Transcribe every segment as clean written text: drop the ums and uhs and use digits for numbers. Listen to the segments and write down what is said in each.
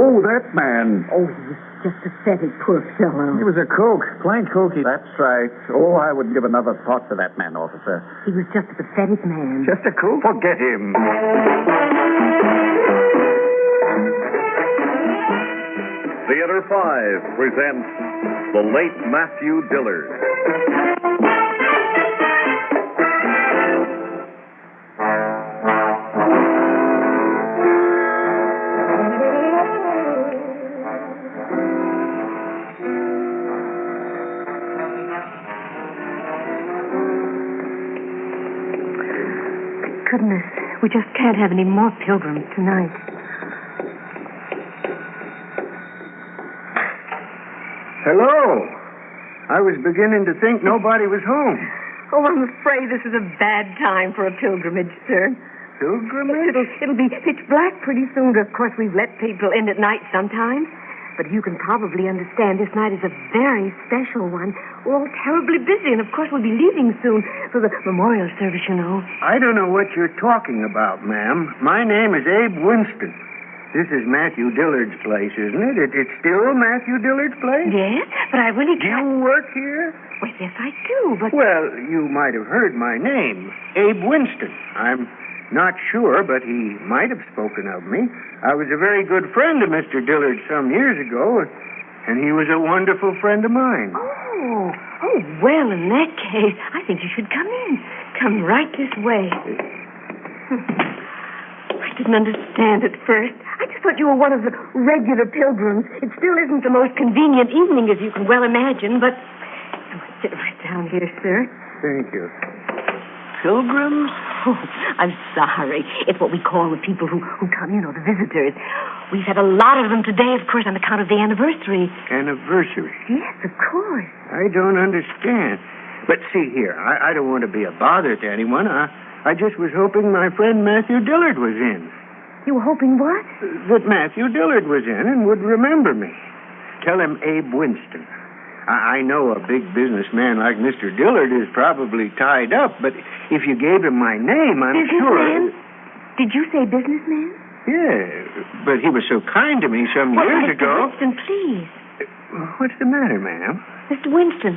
Oh, that man. Oh, he was just pathetic, poor fellow. He was a kook, plain kooky. That's right. Oh, I wouldn't give another thought to that man, officer. He was just a pathetic man. Just a kook? Forget him. Theater 5 presents The Late Matthew Dillard. Goodness, we just can't have any more pilgrims tonight. Hello. I was beginning to think nobody was home. Oh, I'm afraid this is a bad time for a pilgrimage, sir. Pilgrimage? It'll be pitch black pretty soon. Of course, we've let people in at night sometimes. But you can probably understand this night is a very special one. We're all terribly busy, and of course we'll be leaving soon for the memorial service, you know. I don't know what you're talking about, ma'am. My name is Abe Winston. This is Matthew Dillard's place, isn't it? It's still Matthew Dillard's place? Yes, but I really Do can't... you work here? Well, yes, I do, but... Well, you might have heard my name, Abe Winston. I'm not sure, but he might have spoken of me. I was a very good friend of Mr. Dillard some years ago, and he was a wonderful friend of mine. Oh, well, in that case, I think you should come in. Come right this way. I didn't understand at first. I just thought you were one of the regular pilgrims. It still isn't the most convenient evening, as you can well imagine, but... Sit right down here, sir. Thank you. Pilgrims? Oh, I'm sorry. It's what we call the people who come, the visitors. We've had a lot of them today, of course, on account of the anniversary. Anniversary? Yes, of course. I don't understand. But see here, I don't want to be a bother to anyone. I just was hoping my friend Matthew Dillard was in. You were hoping what? That Matthew Dillard was in and would remember me. Tell him Abe Winston. I know a big businessman like Mr. Dillard is probably tied up, but if you gave him my name, I'm businessman? sure... Did you say businessman? Yeah, but he was so kind to me some years Mr. ago. Winston, please. What's the matter, ma'am? Mr. Winston,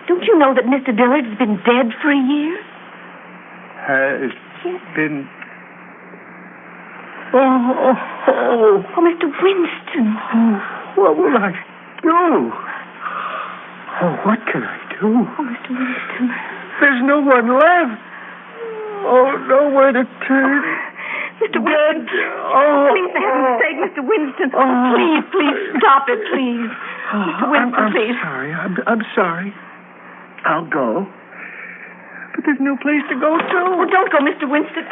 don't you know that Mr. Dillard has been dead for a year? Has been... Oh, Mr. Winston. What will I do? Oh, what can I do? Oh, Mr. Winston. There's no one left. Oh, nowhere to turn. Mr. Winston. Oh. Please, for heaven's sake, Mr. Winston. Oh, please, stop it, please. Mr. Winston, please. I'm sorry. I'm sorry. I'll go. But there's no place to go to. Oh, don't go, Mr. Winston.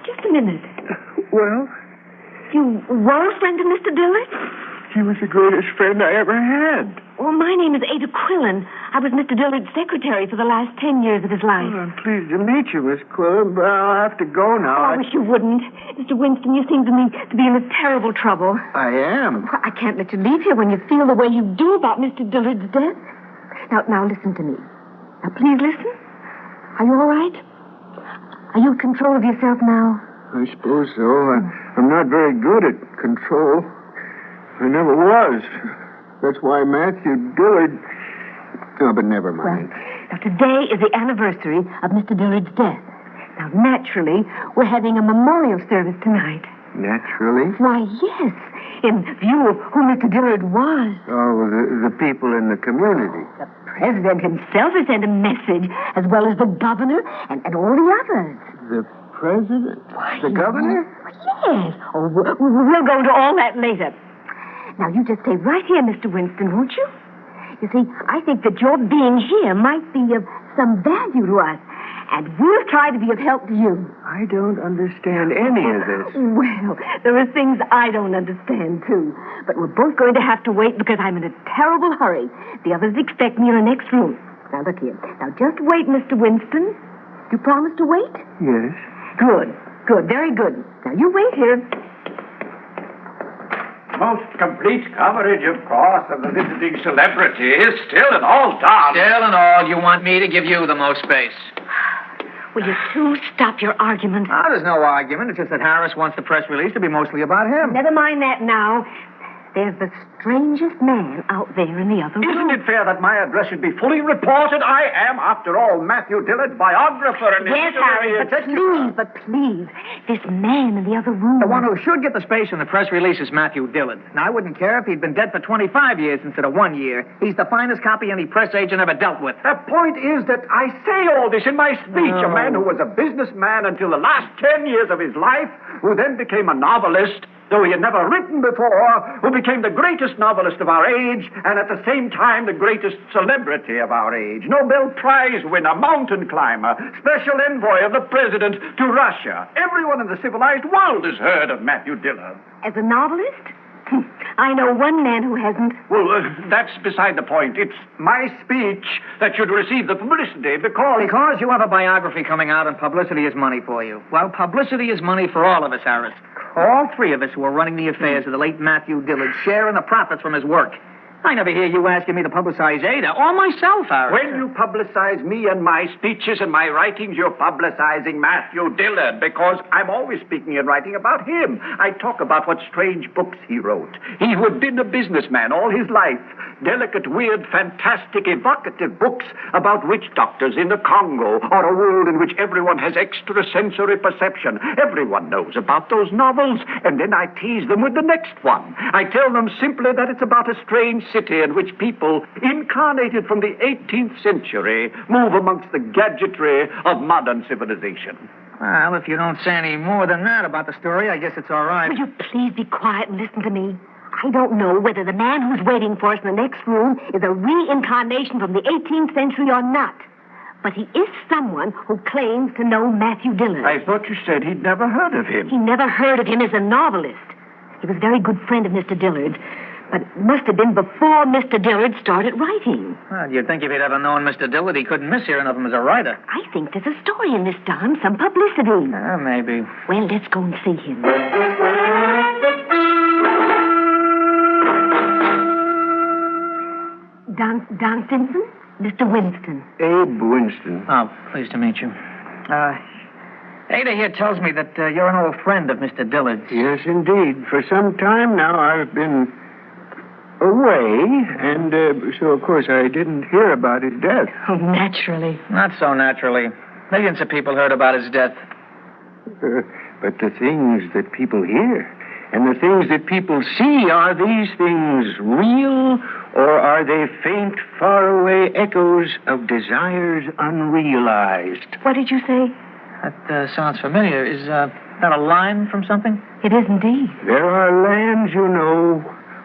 Just a minute. Well? You were a friend of Mr. Dillard? He was the greatest friend I ever had. Well, my name is Ada Quillen. I was Mr. Dillard's secretary for the last 10 years of his life. Well, I'm pleased to meet you, Miss Quillen, but I'll have to go now. I wish you wouldn't. Mr. Winston, you seem to me to be in a terrible trouble. I am. Well, I can't let you leave here when you feel the way you do about Mr. Dillard's death. Now listen to me. Now, please listen. Are you all right? Are you in control of yourself now? I suppose so. I'm not very good at control. I never was. That's why Matthew Dillard... Oh, but never mind. Well, now, today is the anniversary of Mr. Dillard's death. Now, naturally, we're having a memorial service tonight. Naturally? Why, yes. In view of who Mr. Dillard was. Oh, the people in the community. The president himself has sent a message, as well as the governor and all the others. The president? Why, the governor? Yes. Oh, we'll go into all that later. Now, you just stay right here, Mr. Winston, won't you? You see, I think that your being here might be of some value to us, and we'll try to be of help to you. I don't understand any of this. Well, there are things I don't understand, too. But we're both going to have to wait because I'm in a terrible hurry. The others expect me in the next room. Now, look here. Now, just wait, Mr. Winston. You promise to wait? Yes. Good. Very good. Now, you wait here. Most complete coverage, of course, of the visiting celebrities. Still and all done. Still and all, you want me to give you the most space. Will you two stop your argument? Oh, there's no argument. It's just that Harris wants the press release to be mostly about him. Never mind that now. There's the strangest man out there in the other room. Isn't it fair that my address should be fully reported? I am, after all, Matthew Dillard's biographer and Yes, Harry, but please, this man in the other room. The one who should get the space in the press release is Matthew Dillard. Now, I wouldn't care if he'd been dead for 25 years instead of 1 year. He's the finest copy any press agent ever dealt with. The point is that I say all this in my speech. A man who was a businessman until the last 10 years of his life, who then became a novelist, though he had never written before, who became the greatest novelist of our age, and at the same time the greatest celebrity of our age. Nobel Prize winner, mountain climber, special envoy of the president to Russia. Everyone in the civilized world has heard of Matthew Dillard. As a novelist? I know one man who hasn't. Well, that's beside the point. It's my speech that should receive the publicity because... Because you have a biography coming out and publicity is money for you. Well, publicity is money for all of us, Harris. All three of us who are running the affairs of the late Matthew Dillard share in the profits from his work. I never hear you asking me to publicize Ada or myself, Harris. When you publicize me and my speeches and my writings, you're publicizing Matthew Dillard because I'm always speaking and writing about him. I talk about what strange books he wrote. He who had been a businessman all his life. Delicate, weird, fantastic, evocative books about witch doctors in the Congo or a world in which everyone has extrasensory perception. Everyone knows about those novels, and then I tease them with the next one. I tell them simply that it's about a strange city in which people, incarnated from the 18th century, move amongst the gadgetry of modern civilization. Well, if you don't say any more than that about the story, I guess it's all right. Will you please be quiet and listen to me? I don't know whether the man who's waiting for us in the next room is a reincarnation from the 18th century or not. But he is someone who claims to know Matthew Dillard. I thought you said he'd never heard of him. He never heard of him as a novelist. He was a very good friend of Mr. Dillard's, but it must have been before Mr. Dillard started writing. Well, you'd think if he'd ever known Mr. Dillard, he couldn't miss hearing of him as a writer. I think there's a story in this, Don, some publicity. Maybe. Well, let's go and see him. Don Simpson? Mr. Winston. Abe Winston. Oh, pleased to meet you. Ada here tells me that you're an old friend of Mr. Dillard's. Yes, indeed. For some time now, I've been away, and so, of course, I didn't hear about his death. Oh, naturally. Not so naturally. Millions of people heard about his death. But the things that people hear and the things that people see, are these things real, or are they faint, faraway echoes of desires unrealized? What did you say? That sounds familiar. Is that a line from something? It is indeed. There are lands, you know,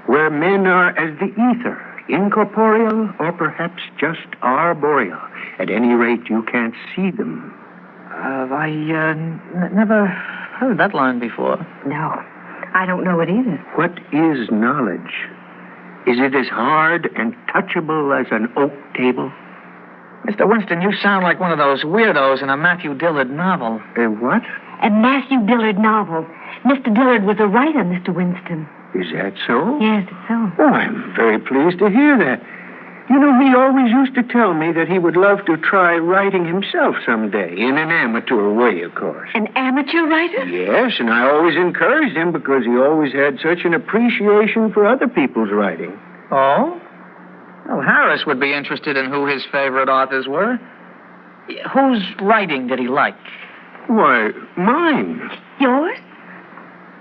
where men are as the ether, incorporeal or perhaps just arboreal. At any rate, you can't see them. I never heard that line before. No, I don't know it either. What is knowledge? Is it as hard and touchable as an oak table? Mr. Winston, you sound like one of those weirdos in a Matthew Dillard novel. What? A Matthew Dillard novel. Mr. Dillard was a writer, Mr. Winston. Is that so? Yes, it's so. Oh, I'm very pleased to hear that. You know, he always used to tell me that he would love to try writing himself someday, in an amateur way, of course. An amateur writer? Yes, and I always encouraged him because he always had such an appreciation for other people's writing. Oh? Well, Harris would be interested in who his favorite authors were. Whose writing did he like? Why, mine. Yours?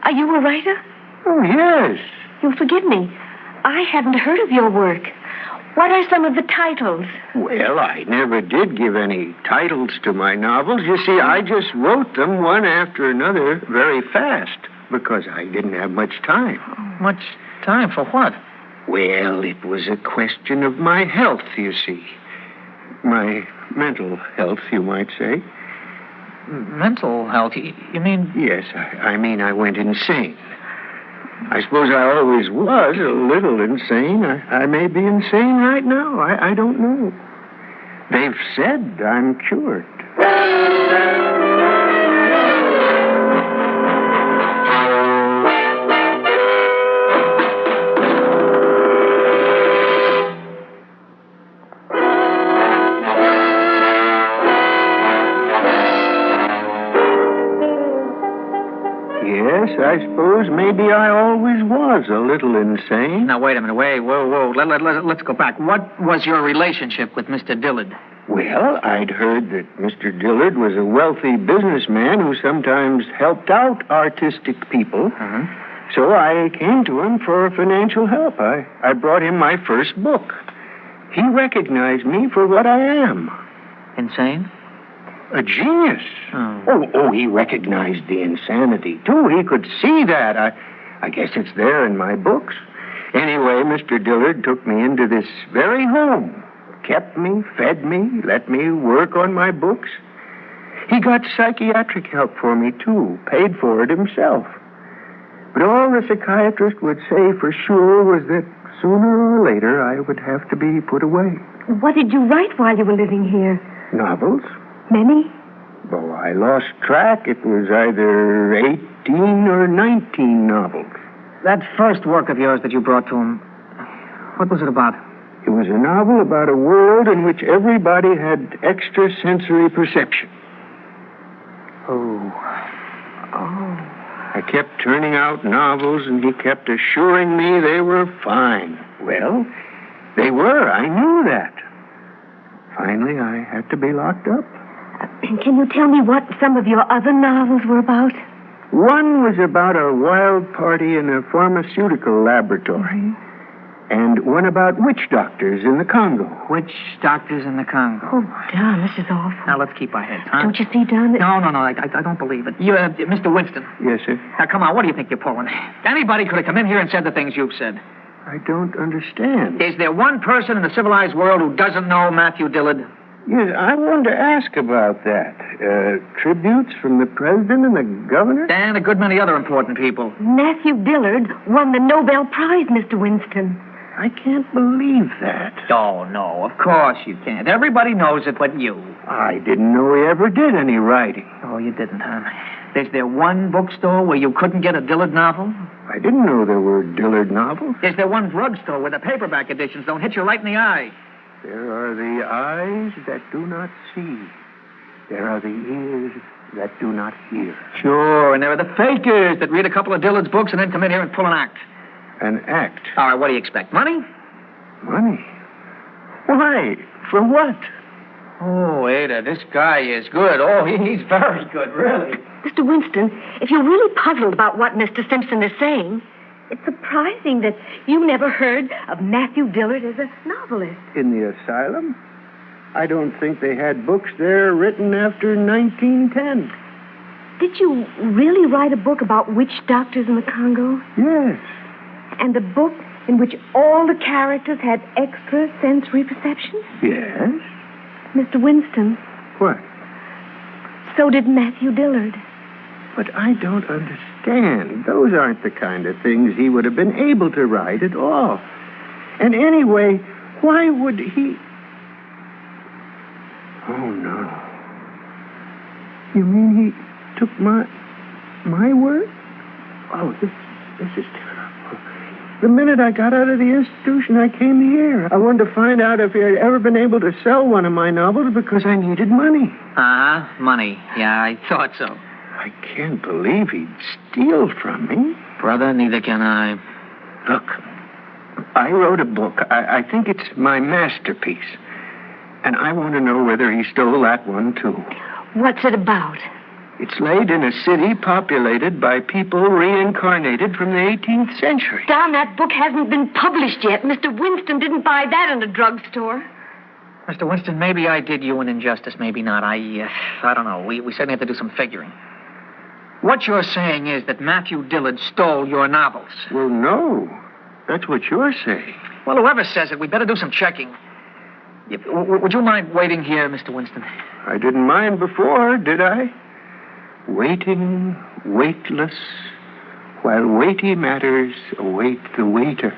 Are you a writer? Oh, yes. You'll forgive me. I haven't heard of your work. What are some of the titles? Well, I never did give any titles to my novels. You see, I just wrote them one after another very fast because I didn't have much time. Much time for what? Well, it was a question of my health, you see. My mental health, you might say. Mental health? You mean? Yes, I mean I went insane. I suppose I always was a little insane. I may be insane right now. I don't know. They've said I'm cured. suppose maybe I always was a little insane. Now, wait a minute. Whoa. Let's go back. What was your relationship with Mr. Dillard? Well, I'd heard that Mr. Dillard was a wealthy businessman who sometimes helped out artistic people. Uh-huh. So I came to him for financial help. I brought him my first book. He recognized me for what I am. Insane? A genius. Oh, he recognized the insanity, too. He could see that. I guess it's there in my books. Anyway, Mr. Dillard took me into this very home. Kept me, fed me, let me work on my books. He got psychiatric help for me, too. Paid for it himself. But all the psychiatrist would say for sure was that sooner or later I would have to be put away. What did you write while you were living here? Novels? Many? Oh, I lost track. It was either 18 or 19 novels. That first work of yours that you brought to him, what was it about? It was a novel about a world in which everybody had extrasensory perception. Oh. I kept turning out novels, and he kept assuring me they were fine. Well, they were. I knew that. Finally, I had to be locked up. Can you tell me what some of your other novels were about? One was about a wild party in a pharmaceutical laboratory. Mm-hmm. And one about witch doctors in the Congo. Witch doctors in the Congo. Oh, Don, this is awful. Now, let's keep our heads, huh? Don't you see, Don? That... No, I don't believe it. You, Mr. Winston. Yes, sir? Now, come on, what do you think you're pulling? Anybody could have come in here and said the things you've said. I don't understand. Is there one person in the civilized world who doesn't know Matthew Dillard? Yes, I wanted to ask about that. Tributes from the president and the governor? And a good many other important people. Matthew Dillard won the Nobel Prize, Mr. Winston. I can't believe that. Oh, no, of course you can't. Everybody knows it but you. I didn't know he ever did any writing. Oh, you didn't, huh? Is there one bookstore where you couldn't get a Dillard novel? I didn't know there were Dillard novels. Is there one drugstore where the paperback editions don't hit you right in the eye? There are the eyes that do not see. There are the ears that do not hear. Sure, and there are the fakers that read a couple of Dillard's books and then come in here and pull an act. An act? All right, what do you expect? Money? Money? Why? For what? Oh, Ada, this guy is good. Oh, he's very good, really. Mr. Winston, if you're really puzzled about what Mr. Simpson is saying, it's surprising that you never heard of Matthew Dillard as a novelist. In the asylum? I don't think they had books there written after 1910. Did you really write a book about witch doctors in the Congo? Yes. And a book in which all the characters had extrasensory perception? Yes. Mr. Winston. What? So did Matthew Dillard. But I don't understand. Those aren't the kind of things he would have been able to write at all. And anyway, why would he... Oh, no. You mean he took my word? Oh, this is terrible. The minute I got out of the institution, I came here. I wanted to find out if he had ever been able to sell one of my novels because I needed money. Money. Yeah, I thought so. I can't believe he'd steal from me. Brother, neither can I. Look, I wrote a book. I think it's my masterpiece. And I want to know whether he stole that one, too. What's it about? It's laid in a city populated by people reincarnated from the 18th century. Don, that book hasn't been published yet. Mr. Winston didn't buy that in a drugstore. Mr. Winston, maybe I did you an injustice, maybe not. I don't know. We certainly have to do some figuring. What you're saying is that Matthew Dillard stole your novels. Well, no. That's what you're saying. Well, whoever says it, we better do some checking. Would you mind waiting here, Mr. Winston? I didn't mind before, did I? Waiting, weightless, while weighty matters await the waiter.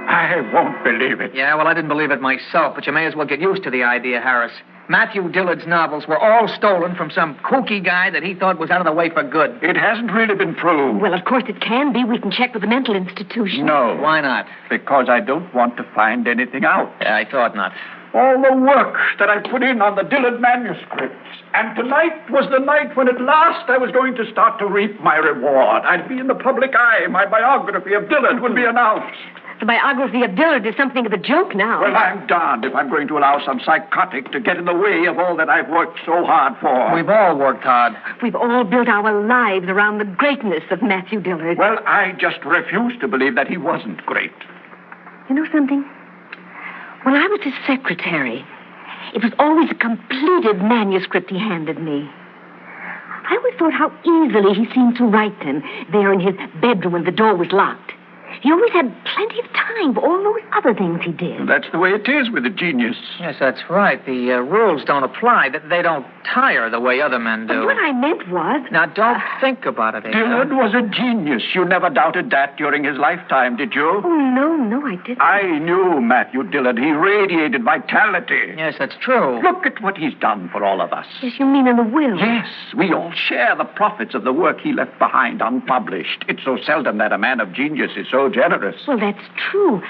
I won't believe it. Yeah, well, I didn't believe it myself, but you may as well get used to the idea, Harris. Matthew Dillard's novels were all stolen from some kooky guy that he thought was out of the way for good. It hasn't really been proved. Well, of course it can be. We can check with the mental institution. No. Why not? Because I don't want to find anything out. Yeah, I thought not. All the work that I put in on the Dillard manuscripts. And tonight was the night when at last I was going to start to reap my reward. I'd be in the public eye. My biography of Dillard would be announced. The biography of Dillard is something of a joke now. Well, I'm darned if I'm going to allow some psychotic to get in the way of all that I've worked so hard for. We've all worked hard. We've all built our lives around the greatness of Matthew Dillard. Well, I just refuse to believe that he wasn't great. You know something? When I was his secretary, it was always a completed manuscript he handed me. I always thought how easily he seemed to write them there in his bedroom when the door was locked. He always had plenty of time for all those other things he did. That's the way it is with a genius. Yes, that's right. The rules don't apply. They don't tire the way other men do. But what I meant was... Now, don't think about it, Ada. Dillard was a genius. You never doubted that during his lifetime, did you? Oh, no, I didn't. I knew Matthew Dillard. He radiated vitality. Yes, that's true. Look at what he's done for all of us. Yes, you mean in the will? Yes, we all share the profits of the work he left behind unpublished. It's so seldom that a man of genius is so generous. Well, that's true.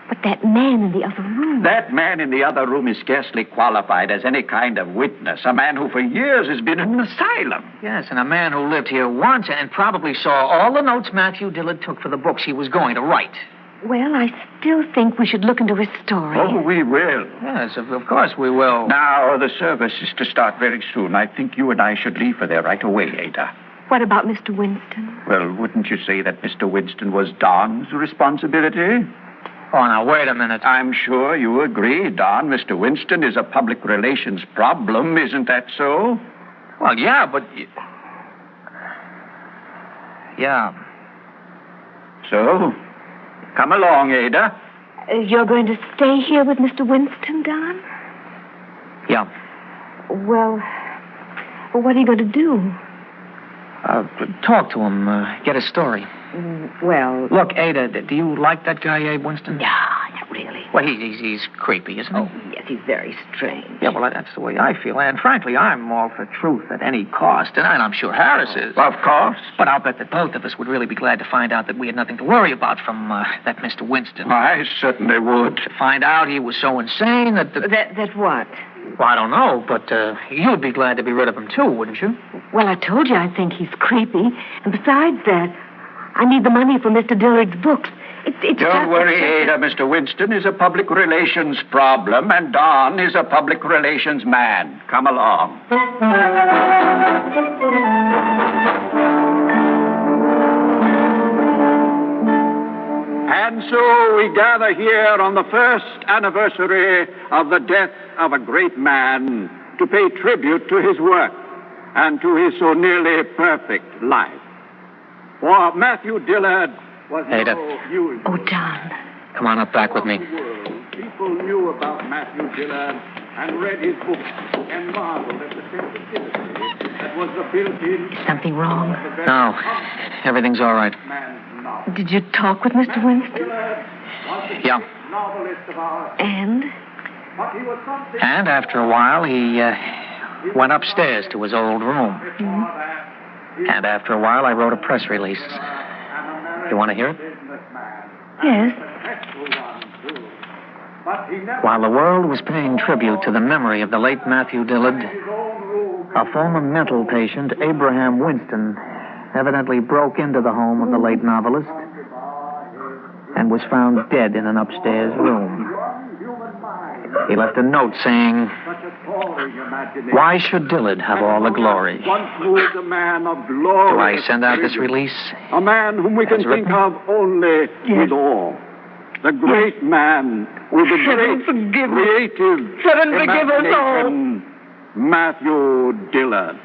But that man in the other room... That man in the other room is scarcely qualified as any kind of witness. A man who for years has been in an asylum. Yes, and a man who lived here once and probably saw all the notes Matthew Dillard took for the books he was going to write. Well, I still think we should look into his story. Oh, we will. Yes, of course we will. Now, the service is to start very soon. I think you and I should leave for there right away, Ada. What about Mr. Winston? Well, wouldn't you say that Mr. Winston was Don's responsibility? Oh, now, wait a minute. I'm sure you agree, Don. Mr. Winston is a public relations problem, isn't that so? Well, yeah, but... Yeah. So, come along, Ada. You're going to stay here with Mr. Winston, Don? Yeah. Well, what are you going to do? Talk to him, get a story. Well... Look, Ada, do you like that guy, Abe Winston? Yeah, really. Well, he's creepy, isn't he? Oh, yes, he's very strange. Yeah, well, that's the way I feel. And frankly, I'm all for truth at any cost. And I'm sure Harris is. Of course. But I'll bet that both of us would really be glad to find out that we had nothing to worry about from that Mr. Winston. I certainly would. To find out he was so insane that... That what? Well, I don't know, but you'd be glad to be rid of him, too, wouldn't you? Well, I told you I think he's creepy. And besides that, I need the money for Mr. Dillard's books. It's Don't worry, Ada. Mr. Winston is a public relations problem, and Don is a public relations man. Come along. And so we gather here on the first anniversary of the death of a great man to pay tribute to his work and to his so nearly perfect life. For Matthew Dillard was Ada. no usual. Oh, Don. Come on up back with me. People knew about Matthew Dillard and read his books and marveled at the sensitivity that was the built-in... Something wrong? No, everything's all right. man's novel. Did you talk with Mr. Winston? Dillard was the Yeah. novelist of our... And? But he was something... And after a while, he went upstairs to his old room. And after a while, I wrote a press release. You want to hear it? Yes. While the world was paying tribute to the memory of the late Matthew Dillard, a former mental patient, Abraham Winston, evidently broke into the home of the late novelist and was found dead in an upstairs room. He left a note saying, "Why should Dillard have all the glory?" Once was a man of glory. Do I send out this release? A man whom we can As think written? of only with awe. The great man with the Heaven great forgive us. creative Heaven forgive us all. imagination, Matthew Dillard.